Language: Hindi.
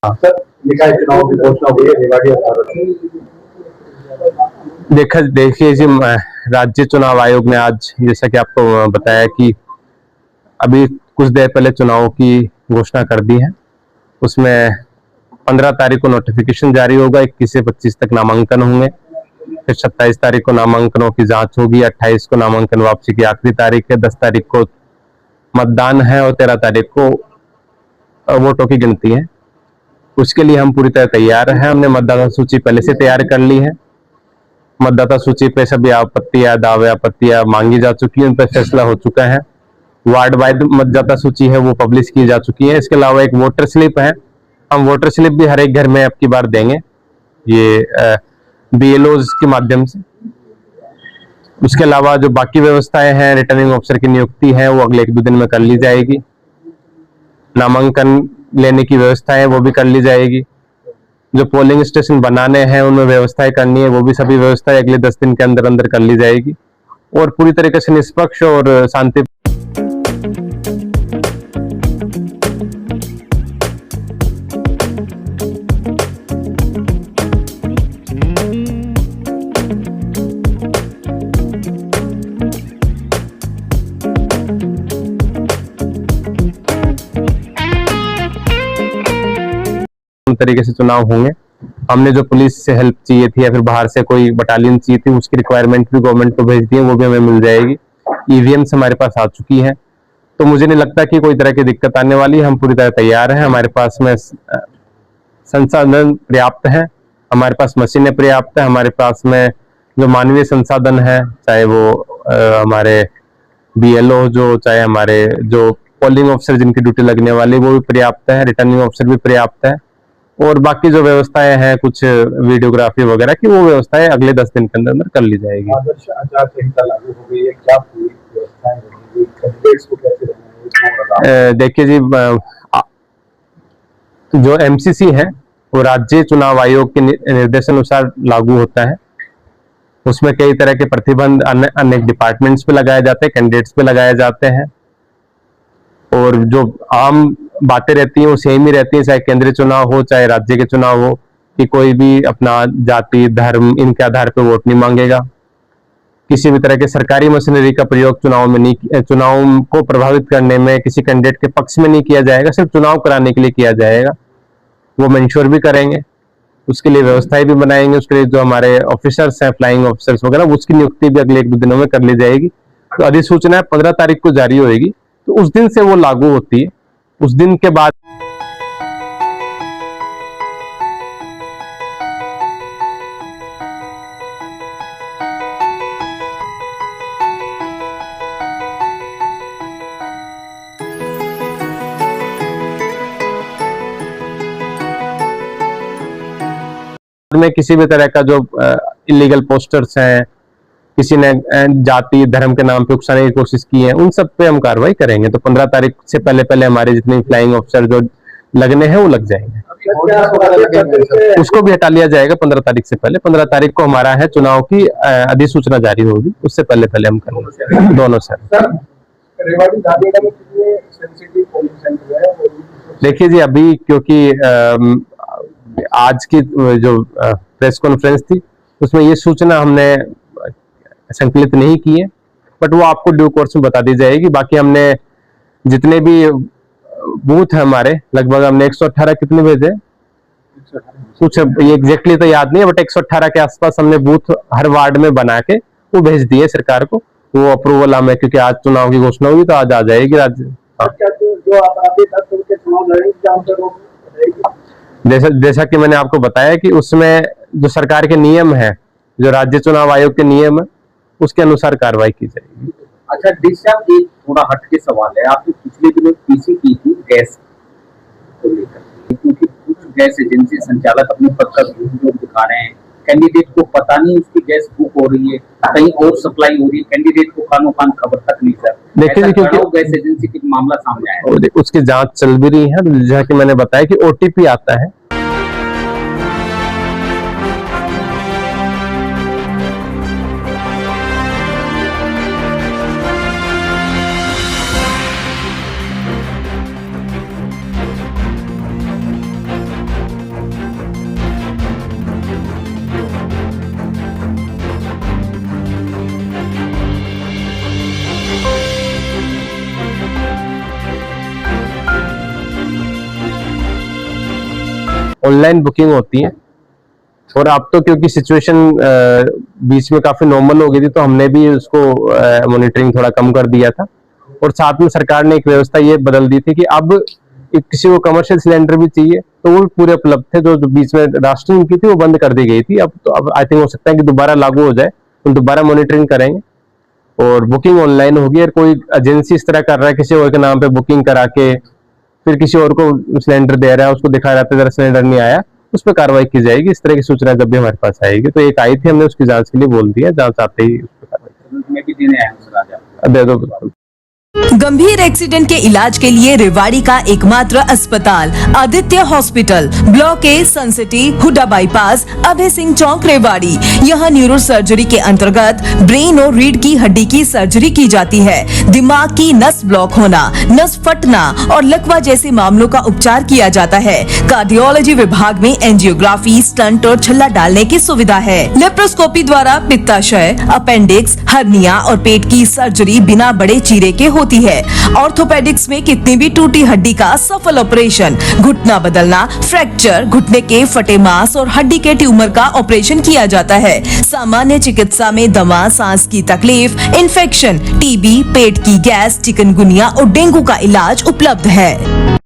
सर, निकाय चुनाव की घोषणा हुई है रेवाड़ी और देखिए जी, राज्य चुनाव आयोग ने आज जैसा कि आपको बताया कि अभी कुछ देर पहले चुनाव की घोषणा कर दी है। उसमें 15 तारीख को नोटिफिकेशन जारी होगा, 21 से 25 तक नामांकन होंगे, फिर 27 तारीख को नामांकनों की जांच होगी, 28 को नामांकन वापसी की आखिरी तारीख है, 10 तारीख को मतदान है और 13 तारीख को वोटों की गिनती है। उसके लिए हम पूरी तरह तैयार हैं। हमने मतदाता सूची पहले से तैयार कर ली है। मतदाता सूची पे सभी आपत्तियां, दावे, आपत्तियां मांगी जा चुकी है, उन पर फैसला हो चुका है। वार्ड वाइड मतदाता सूची है वो पब्लिश की जा चुकी है। इसके अलावा एक वोटर स्लिप है, हम वोटर स्लिप भी हर एक घर में अब की बार देंगे, ये BLOs के माध्यम से। उसके अलावा जो बाकी व्यवस्थाएं हैं, रिटर्निंग ऑफिसर की नियुक्ति है वो अगले 1-2 दिन में कर ली जाएगी। नामांकन लेने की व्यवस्थाएं वो भी कर ली जाएगी। जो पोलिंग स्टेशन बनाने हैं उनमें व्यवस्थाएं करनी है, वो भी सभी व्यवस्थाएं अगले 10 दिन के अंदर अंदर कर ली जाएगी और पूरी तरीके से निष्पक्ष और शांति तरीके से चुनाव होंगे। हमने जो पुलिस से हेल्प चाहिए थी या फिर बाहर से कोई बटालियन चाहिए थी, उसकी रिक्वायरमेंट भी गवर्नमेंट को भेज दी है, वो भी हमें मिल जाएगी। EVMs हमारे पास आ चुकी है, तो मुझे नहीं लगता कि कोई तरह की दिक्कत आने वाली है। हम पूरी तरह तैयार हैं, हमारे पास में संसाधन पर्याप्त है, हमारे पास मशीनें पर्याप्त है, हमारे पास में जो मानवीय संसाधन है, चाहे वो हमारे BLO जो, चाहे हमारे जो पोलिंग ऑफिसर जिनकी ड्यूटी लगने वाली वो भी पर्याप्त है, रिटर्निंग ऑफिसर भी पर्याप्त है, और बाकी जो व्यवस्थाएं हैं कुछ वीडियोग्राफी वगैरह की, वो व्यवस्थाएं अगले 10 दिन के अंदर कर ली जाएगी। आदर्श आचार संहिता लागू हो गई है, क्या पूरी व्यवस्थाएं रहेंगी, कैंडिडेट्स को कैसे रहना है? देखिए जी, जो MCC है वो राज्य चुनाव आयोग के निर्देशानुसार लागू होता है। उसमें कई तरह के प्रतिबंध अन्य डिपार्टमेंट्स पे लगाए जाते हैं, कैंडिडेट्स पे लगाए जाते हैं, और जो आम बातें रहती हैं वो सेम ही रहती हैं, चाहे केंद्रीय चुनाव हो चाहे राज्य के चुनाव हो, कि कोई भी अपना जाति, धर्म, इनके आधार पर वोट नहीं मांगेगा। किसी भी तरह के सरकारी मशीनरी का प्रयोग चुनाव को प्रभावित करने में किसी कैंडिडेट के पक्ष में नहीं किया जाएगा, सिर्फ चुनाव कराने के लिए किया जाएगा। वो मेंश्योर भी करेंगे, उसके लिए व्यवस्थाएं भी बनाएंगे। उसके लिए जो हमारे ऑफिसर्स हैं, फ्लाइंग ऑफिसर्स वगैरह, उसकी नियुक्ति भी अगले 1-2 दिनों में कर ली जाएगी। तो अधिसूचना 15 तारीख को जारी होगी, तो उस दिन से वो लागू होती है। उस दिन के बाद में किसी भी तरह का जो इलीगल पोस्टर्स हैं, किसी ने जाति धर्म के नाम पे उकसाने की कोशिश की है, उन सब पे हम कार्रवाई करेंगे। तो 15 तारीख से पहले पहले हमारे जितने फ्लाइंग ऑफिसर जो लगने हैं वो लग जाएंगे, उसको भी हटा लिया जाएगा 15 तारीख से पहले। 15 तारीख को हमारा है चुनाव की अधिसूचना जारी होगी, उससे पहले पहले हम करेंगे दोनों सर। देखिए जी, अभी क्योंकि आज की जो प्रेस कॉन्फ्रेंस थी उसमें ये सूचना हमने संकलित नहीं की है, बट वो आपको ड्यू कोर्स में बता दी जाएगी। बाकी हमने जितने भी बूथ है हमारे, लगभग हमने 118 कितने भेजे, कुछ ये एग्जैक्टली तो याद नहीं है, बट 118 के आसपास हमने बूथ हर वार्ड में बना के वो भेज दिए सरकार को। वो अप्रूवल हमें, क्योंकि आज चुनाव की घोषणा हुई तो आज आ जाएगी राज्य। जैसा कि मैंने आपको बताया कि उसमें जो सरकार के नियम है, जो राज्य चुनाव आयोग के नियम है, उसके अनुसार कार्रवाई की जाएगी। अच्छा डी साहब, एक थोड़ा हटके सवाल है। आपने पिछले दिनों पीसी की थी गैस को लेकर, क्योंकि कुछ गैस एजेंसी संचालक अपने पद का दुरुपयोग दिखा रहे हैं। कैंडिडेट को पता नहीं उसकी गैस बुक हो रही है, कहीं और सप्लाई हो रही है, कैंडिडेट को कानो कान खबर तक नहीं सर। देखिए, क्योंकि गैस एजेंसी की मामला सामने आया है, उसकी जांच चल भी रही है। जैसा कि मैंने बताया कि OTP आता है, ऑनलाइन बुकिंग होती है। और अब तो क्योंकि सिचुएशन बीच में काफी नॉर्मल हो गई थी, तो हमने भी उसको मॉनिटरिंग थोड़ा कम कर दिया था। और साथ में सरकार ने एक व्यवस्था ये बदल दी थी कि अब किसी को कमर्शियल सिलेंडर भी चाहिए तो वो भी पूरे उपलब्ध थे। जो बीच में राशनिंग की थी वो बंद कर दी गई थी। अब आई थिंक हो सकता है कि दोबारा लागू हो जाए, तो दोबारा मॉनिटरिंग करेंगे और बुकिंग ऑनलाइन होगी। और कोई एजेंसी इस तरह कर रहा है किसी और के नाम पे बुकिंग करा के फिर किसी और को सिलेंडर दे रहा है, उसको दिखा रहा था जरा सिलेंडर नहीं आया, उस पर कार्रवाई की जाएगी। इस तरह की सूचना जब भी हमारे पास आएगी, तो एक आई थी, हमने उसकी जांच के लिए बोल दिया, जांच आते ही उस पर कार्रवाई मैं भी देने आया हूँ सर आज आपको। दे दो। गंभीर एक्सीडेंट के इलाज के लिए रेवाड़ी का एकमात्र अस्पताल Aditya hospital, block A, sun city, HUDA bypass, Abhay Singh Chowk, Rewari. यहाँ न्यूरो सर्जरी के अंतर्गत ब्रेन और रीढ़ की हड्डी की सर्जरी की जाती है। दिमाग की नस ब्लॉक होना, नस फटना और लकवा जैसे मामलों का उपचार किया जाता है। कार्डियोलॉजी विभाग में एंजियोग्राफी, स्टंट और छल्ला डालने की सुविधा है। लेप्रोस्कोपी द्वारा पित्ताशय, अपेंडिक्स, हर्निया और पेट की सर्जरी बिना बड़े चीरे के होती है। ऑर्थोपेडिक्स में कितनी भी टूटी हड्डी का सफल ऑपरेशन, घुटना बदलना, फ्रैक्चर, घुटने के फटे मांस और हड्डी के ट्यूमर का ऑपरेशन किया जाता है। सामान्य चिकित्सा में दमा, सांस की तकलीफ, इन्फेक्शन, टीबी, पेट की गैस, चिकनगुनिया और डेंगू का इलाज उपलब्ध है।